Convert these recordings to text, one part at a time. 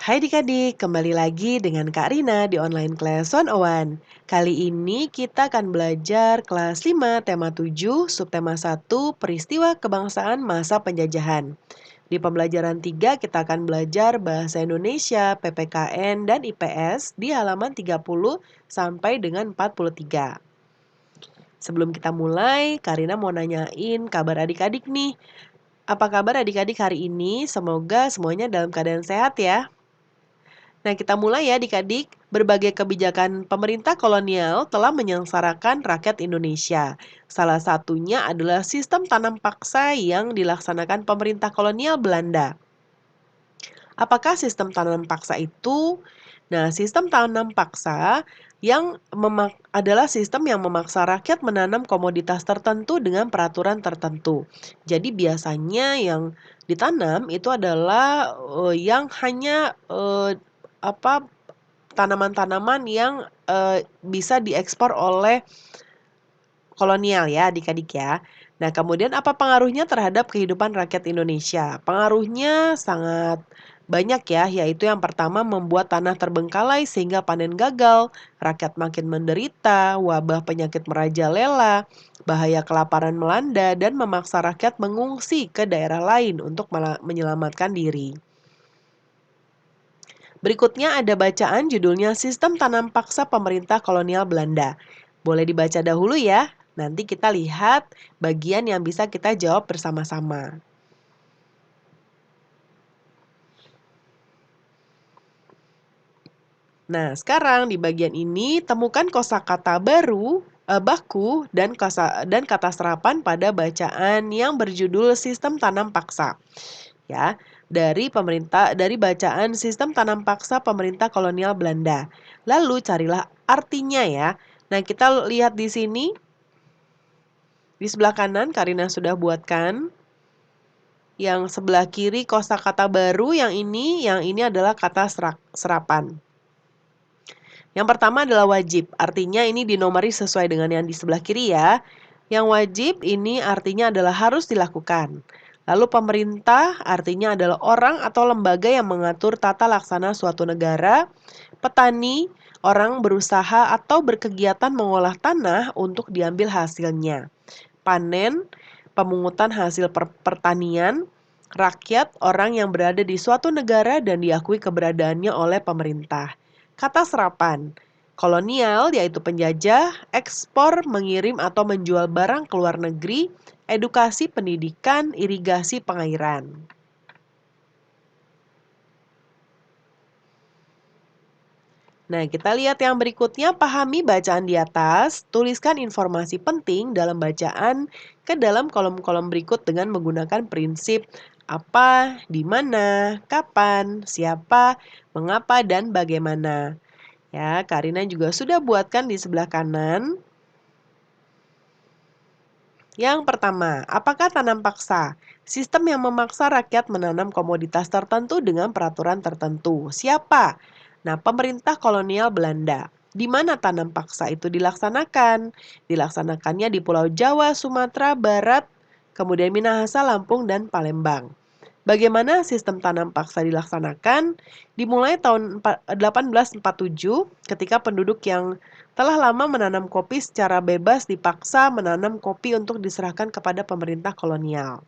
Hai adik-adik, kembali lagi dengan Kak Rina di online class 101. Kali ini kita akan belajar kelas 5, tema 7, subtema 1, peristiwa kebangsaan masa penjajahan. Di pembelajaran 3 kita akan belajar bahasa Indonesia, PPKN, dan IPS di halaman 30 sampai dengan 43. Sebelum kita mulai, Kak Rina mau nanyain kabar adik-adik nih. Apa kabar adik-adik hari ini? Semoga semuanya dalam keadaan sehat ya. Nah, kita mulai ya adik-adik. Berbagai kebijakan pemerintah kolonial telah menyengsarakan rakyat Indonesia. Salah satunya adalah sistem tanam paksa yang dilaksanakan pemerintah kolonial Belanda. Apakah sistem tanam paksa itu? Nah, sistem tanam paksa adalah sistem yang memaksa rakyat menanam komoditas tertentu dengan peraturan tertentu. Jadi biasanya yang ditanam itu adalah yang hanya apa tanaman-tanaman yang bisa diekspor oleh kolonial ya adik-adik ya. Nah, kemudian apa pengaruhnya terhadap kehidupan rakyat Indonesia? Pengaruhnya sangat banyak ya, yaitu yang pertama membuat tanah terbengkalai sehingga panen gagal, rakyat makin menderita, wabah penyakit merajalela, bahaya kelaparan melanda, dan memaksa rakyat mengungsi ke daerah lain untuk menyelamatkan diri. Berikutnya ada bacaan judulnya Sistem Tanam Paksa Pemerintah Kolonial Belanda. Boleh dibaca dahulu ya. Nanti kita lihat bagian yang bisa kita jawab bersama-sama. Nah, sekarang di bagian ini temukan kosakata baru, baku dan kata serapan pada bacaan yang berjudul Sistem Tanam Paksa. Ya, dari bacaan Sistem Tanam Paksa Pemerintah Kolonial Belanda. Lalu carilah artinya ya. Nah, kita lihat di sini. Di sebelah kanan Karina sudah buatkan. Yang sebelah kiri kosakata baru, yang ini adalah kata serapan. Yang pertama adalah wajib, artinya ini dinomori sesuai dengan yang di sebelah kiri ya. Yang wajib ini artinya adalah harus dilakukan. Lalu pemerintah artinya adalah orang atau lembaga yang mengatur tata laksana suatu negara. Petani, orang berusaha atau berkegiatan mengolah tanah untuk diambil hasilnya. Panen, pemungutan hasil pertanian, rakyat, orang yang berada di suatu negara dan diakui keberadaannya oleh pemerintah. Kata serapan, kolonial yaitu penjajah, ekspor, mengirim atau menjual barang ke luar negeri, edukasi, pendidikan, irigasi, pengairan. Nah, kita lihat yang berikutnya, pahami bacaan di atas, tuliskan informasi penting dalam bacaan ke dalam kolom-kolom berikut dengan menggunakan prinsip apa, di mana, kapan, siapa, mengapa, dan bagaimana. Ya, Karina juga sudah buatkan di sebelah kanan. Yang pertama, apakah tanam paksa? Sistem yang memaksa rakyat menanam komoditas tertentu dengan peraturan tertentu. Siapa? Nah, pemerintah kolonial Belanda. Di mana tanam paksa itu dilaksanakan? Dilaksanakannya di Pulau Jawa, Sumatera Barat, kemudian Minahasa, Lampung, dan Palembang. Bagaimana sistem tanam paksa dilaksanakan? Dimulai tahun 1847 ketika penduduk yang telah lama menanam kopi secara bebas dipaksa menanam kopi untuk diserahkan kepada pemerintah kolonial.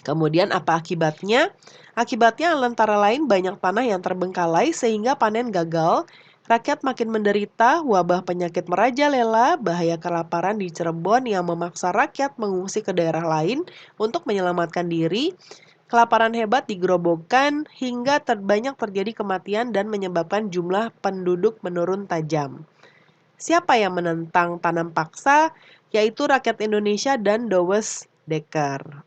Kemudian apa akibatnya? Akibatnya antara lain banyak tanah yang terbengkalai sehingga panen gagal, rakyat makin menderita, wabah penyakit merajalela, bahaya kelaparan di Cirebon yang memaksa rakyat mengungsi ke daerah lain untuk menyelamatkan diri, kelaparan hebat di Gerobokan hingga banyak terjadi kematian dan menyebabkan jumlah penduduk menurun tajam. Siapa yang menentang tanam paksa? Yaitu rakyat Indonesia dan Douwes Dekker.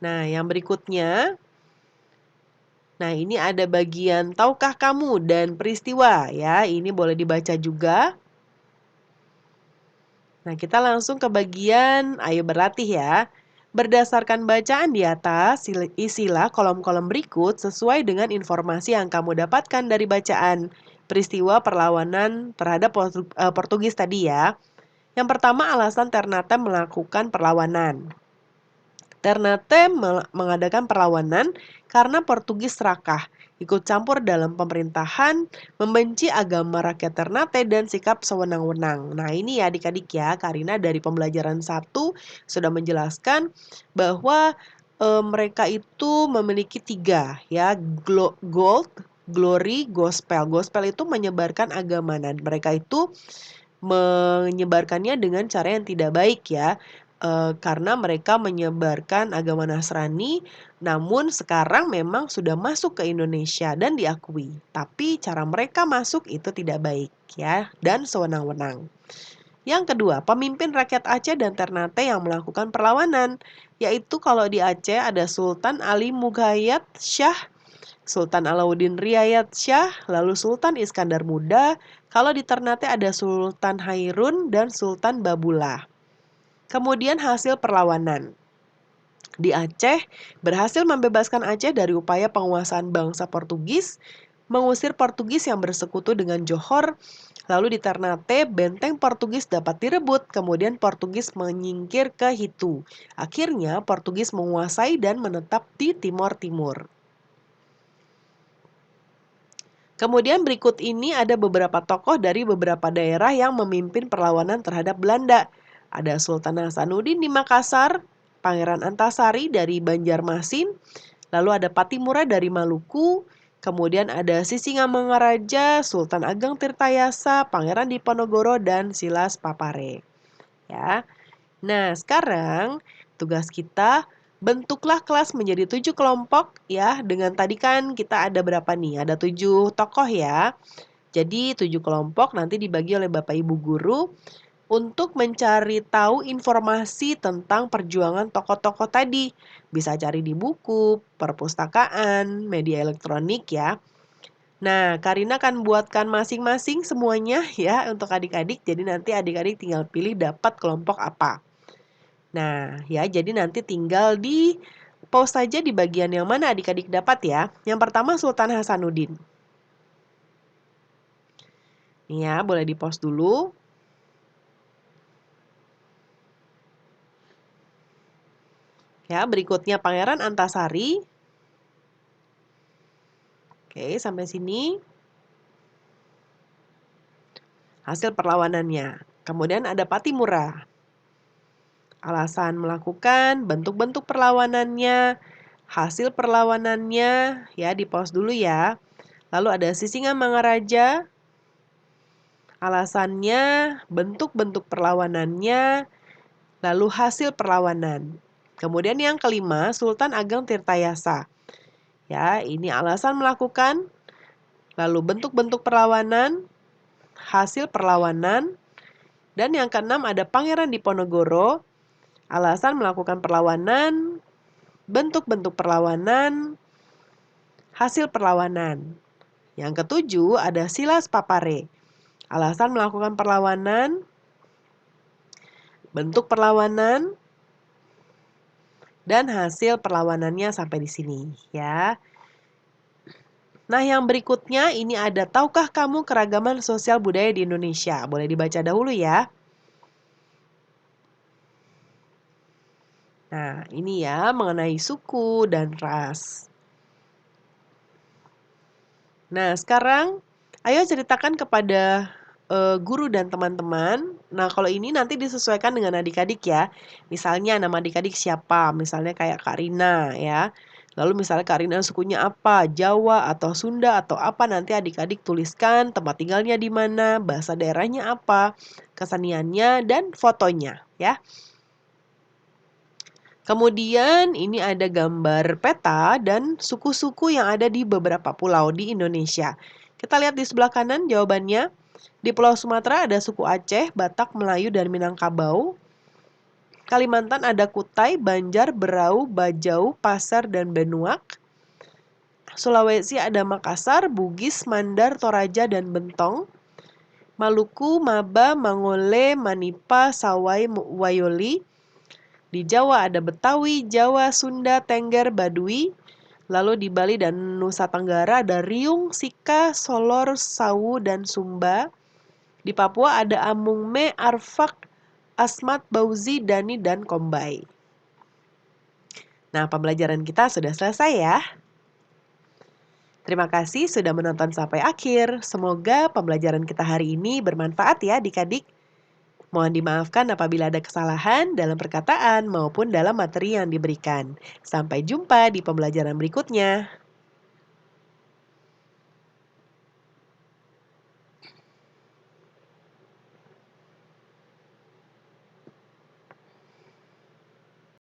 Nah, yang berikutnya. Nah, ini ada bagian tahukah kamu dan peristiwa ya. Ini boleh dibaca juga. Nah, kita langsung ke bagian ayo berlatih ya. Berdasarkan bacaan di atas, isilah kolom-kolom berikut sesuai dengan informasi yang kamu dapatkan dari bacaan peristiwa perlawanan terhadap Portugis tadi ya. Yang pertama, alasan Ternate melakukan perlawanan. Ternate mengadakan perlawanan karena Portugis serakah, ikut campur dalam pemerintahan, membenci agama rakyat Ternate dan sikap sewenang-wenang. Nah ini ya adik-adik ya, Karina dari pembelajaran 1 sudah menjelaskan bahwa mereka itu memiliki 3 ya, gold, glory, gospel. Gospel itu menyebarkan agama dan mereka itu menyebarkannya dengan cara yang tidak baik ya, karena mereka menyebarkan agama Nasrani, namun sekarang memang sudah masuk ke Indonesia dan diakui. Tapi cara mereka masuk itu tidak baik ya, dan sewenang-wenang. Yang kedua, pemimpin rakyat Aceh dan Ternate yang melakukan perlawanan, yaitu kalau di Aceh ada Sultan Ali Mughayat Shah, Sultan Alauddin Riayat Shah, lalu Sultan Iskandar Muda. Kalau di Ternate ada Sultan Hairun dan Sultan Babullah. Kemudian hasil perlawanan. Di Aceh, berhasil membebaskan Aceh dari upaya penguasaan bangsa Portugis, mengusir Portugis yang bersekutu dengan Johor. Lalu di Ternate, benteng Portugis dapat direbut, kemudian Portugis menyingkir ke Hitu. Akhirnya Portugis menguasai dan menetap di Timor Timur. Kemudian berikut ini ada beberapa tokoh dari beberapa daerah yang memimpin perlawanan terhadap Belanda. Ada Sultan Hasanuddin di Makassar, Pangeran Antasari dari Banjarmasin, lalu ada Patimura dari Maluku, kemudian ada Sisingamangaraja, Sultan Ageng Tirtayasa, Pangeran Diponegoro, dan Silas Papare. Ya. Nah, sekarang tugas kita bentuklah kelas menjadi 7 kelompok ya. Dengan tadi kan kita ada berapa nih? Ada 7 tokoh ya. Jadi 7 kelompok nanti dibagi oleh Bapak Ibu guru untuk mencari tahu informasi tentang perjuangan tokoh-tokoh tadi. Bisa cari di buku, perpustakaan, media elektronik ya. Nah, Karina akan buatkan masing-masing semuanya ya untuk adik-adik. Jadi nanti adik-adik tinggal pilih dapat kelompok apa. Nah, ya jadi nanti tinggal di pause saja di bagian yang mana adik-adik dapat ya. Yang pertama Sultan Hasanuddin. Nih ya, boleh di pause dulu. Ya, berikutnya Pangeran Antasari. Oke, sampai sini. Hasil perlawanannya. Kemudian ada Patimura. Alasan melakukan, bentuk-bentuk perlawanannya, hasil perlawanannya, ya di pause dulu ya. Lalu ada Sisingamangaraja. Alasannya, bentuk-bentuk perlawanannya, lalu hasil perlawanan. Kemudian yang kelima, Sultan Ageng Tirtayasa. Ya, ini alasan melakukan, lalu bentuk-bentuk perlawanan, hasil perlawanan, dan yang keenam ada Pangeran Diponegoro. Alasan melakukan perlawanan, bentuk-bentuk perlawanan, hasil perlawanan. Yang ketujuh ada Silas Papare. Alasan melakukan perlawanan, bentuk perlawanan, dan hasil perlawanannya sampai di sini ya. Nah, yang berikutnya ini ada tahukah kamu keragaman sosial budaya di Indonesia? Boleh dibaca dahulu ya. Nah, ini ya mengenai suku dan ras. Nah, sekarang ayo ceritakan kepada guru dan teman-teman. Nah, kalau ini nanti disesuaikan dengan adik-adik ya. Misalnya nama adik-adik siapa? Misalnya kayak Kak Rina ya. Lalu misalnya Kak Rina sukunya apa? Jawa atau Sunda atau apa? Nanti adik-adik tuliskan tempat tinggalnya di mana, bahasa daerahnya apa, keseniannya, dan fotonya ya. Kemudian ini ada gambar peta dan suku-suku yang ada di beberapa pulau di Indonesia. Kita lihat di sebelah kanan jawabannya. Di Pulau Sumatera ada suku Aceh, Batak, Melayu, dan Minangkabau. Kalimantan ada Kutai, Banjar, Berau, Bajau, Pasar, dan Benuak. Sulawesi ada Makassar, Bugis, Mandar, Toraja, dan Bentong. Maluku, Maba, Mangole, Manipa, Sawai, Wayoli. Di Jawa ada Betawi, Jawa, Sunda, Tengger, Baduy. Lalu di Bali dan Nusa Tenggara ada Riung, Sika, Solor, Sawu, dan Sumba. Di Papua ada Amungme, Arfak, Asmat, Bauzi, Dani, dan Kombay. Nah, pembelajaran kita sudah selesai ya. Terima kasih sudah menonton sampai akhir. Semoga pembelajaran kita hari ini bermanfaat ya adik-adik. Mohon dimaafkan apabila ada kesalahan dalam perkataan maupun dalam materi yang diberikan. Sampai jumpa di pembelajaran berikutnya.